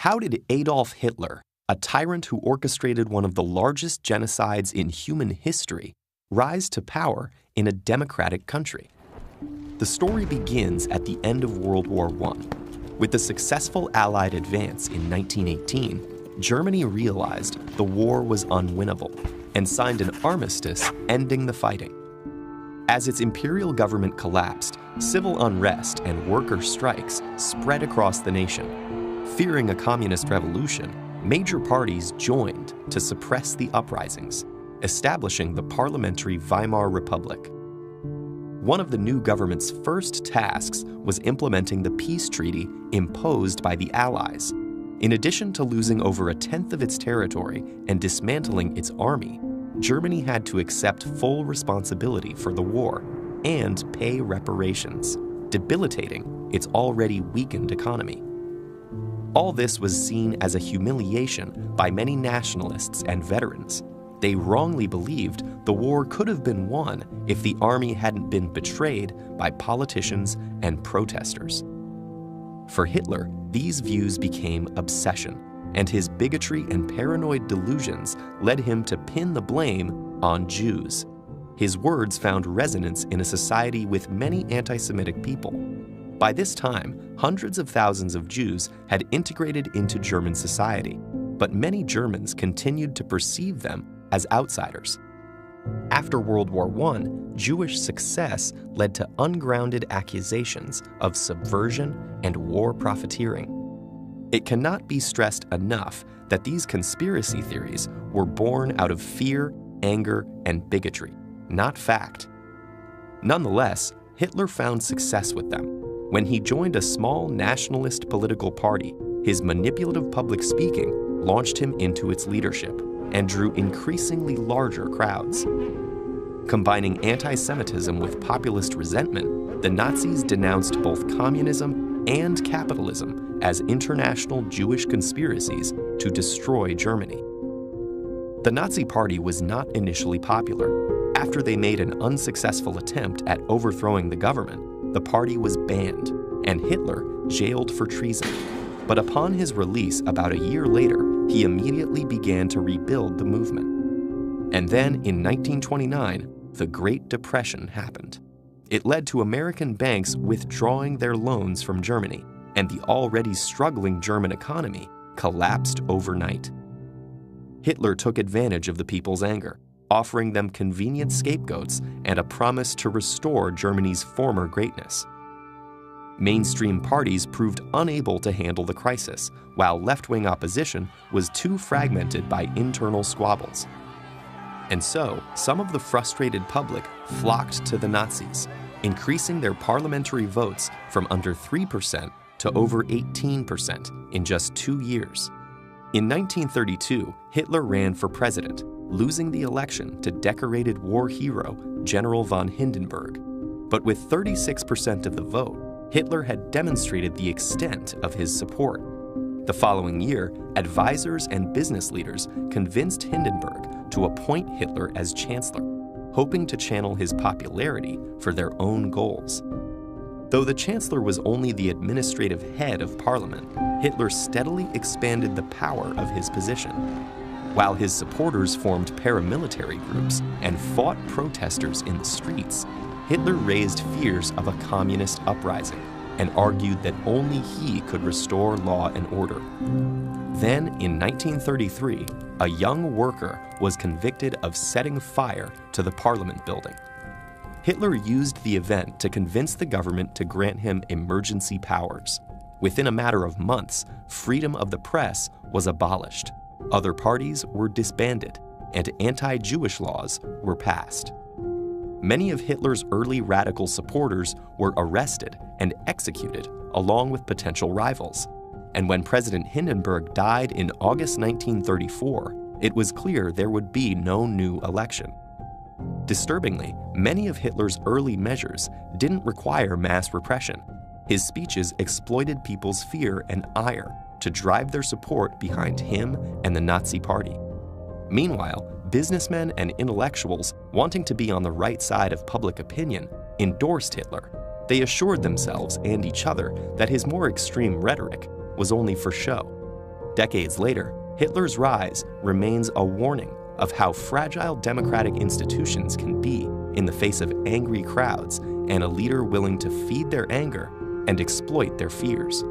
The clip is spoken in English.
How did Adolf Hitler, a tyrant who orchestrated one of the largest genocides in human history, rise to power in a democratic country? The story begins at the end of World War I. With the successful Allied advance in 1918, Germany realized the war was unwinnable and signed an armistice ending the fighting. As its imperial government collapsed, civil unrest and worker strikes spread across the nation. Fearing a communist revolution, major parties joined to suppress the uprisings, establishing the parliamentary Weimar Republic. One of the new government's first tasks was implementing the peace treaty imposed by the Allies. In addition to losing over a tenth of its territory and dismantling its army, Germany had to accept full responsibility for the war and pay reparations, debilitating its already weakened economy. All this was seen as a humiliation by many nationalists and veterans. They wrongly believed the war could have been won if the army hadn't been betrayed by politicians and protesters. For Hitler, these views became obsession, and his bigotry and paranoid delusions led him to pin the blame on Jews. His words found resonance in a society with many anti-Semitic people. By this time, hundreds of thousands of Jews had integrated into German society, but many Germans continued to perceive them as outsiders. After World War I, Jewish success led to ungrounded accusations of subversion and war profiteering. It cannot be stressed enough that these conspiracy theories were born out of fear, anger, and bigotry, not fact. Nonetheless, Hitler found success with them. When he joined a small nationalist political party, his manipulative public speaking launched him into its leadership and drew increasingly larger crowds. Combining anti-Semitism with populist resentment, the Nazis denounced both communism and capitalism as international Jewish conspiracies to destroy Germany. The Nazi Party was not initially popular. After they made an unsuccessful attempt at overthrowing the government, the party was banned, and Hitler jailed for treason. But upon his release about a year later, he immediately began to rebuild the movement. And then in 1929, the Great Depression happened. It led to American banks withdrawing their loans from Germany, and the already struggling German economy collapsed overnight. Hitler took advantage of the people's anger, offering them convenient scapegoats and a promise to restore Germany's former greatness. Mainstream parties proved unable to handle the crisis, while left-wing opposition was too fragmented by internal squabbles. And so, some of the frustrated public flocked to the Nazis, increasing their parliamentary votes from under 3% to over 18% in just 2 years. In 1932, Hitler ran for president, losing the election to decorated war hero General von Hindenburg. But with 36% of the vote, Hitler had demonstrated the extent of his support. The following year, advisors and business leaders convinced Hindenburg to appoint Hitler as chancellor, hoping to channel his popularity for their own goals. Though the chancellor was only the administrative head of parliament, Hitler steadily expanded the power of his position. While his supporters formed paramilitary groups and fought protesters in the streets, Hitler raised fears of a communist uprising and argued that only he could restore law and order. Then, in 1933, a young worker was convicted of setting fire to the Parliament building. Hitler used the event to convince the government to grant him emergency powers. Within a matter of months, freedom of the press was abolished, other parties were disbanded, and anti-Jewish laws were passed. Many of Hitler's early radical supporters were arrested and executed along with potential rivals. And when President Hindenburg died in August 1934, it was clear there would be no new election. Disturbingly, many of Hitler's early measures didn't require mass repression. His speeches exploited people's fear and ire to drive their support behind him and the Nazi Party. Meanwhile, businessmen and intellectuals wanting to be on the right side of public opinion endorsed Hitler. They assured themselves and each other that his more extreme rhetoric was only for show. Decades later, Hitler's rise remains a warning of how fragile democratic institutions can be in the face of angry crowds and a leader willing to feed their anger and exploit their fears.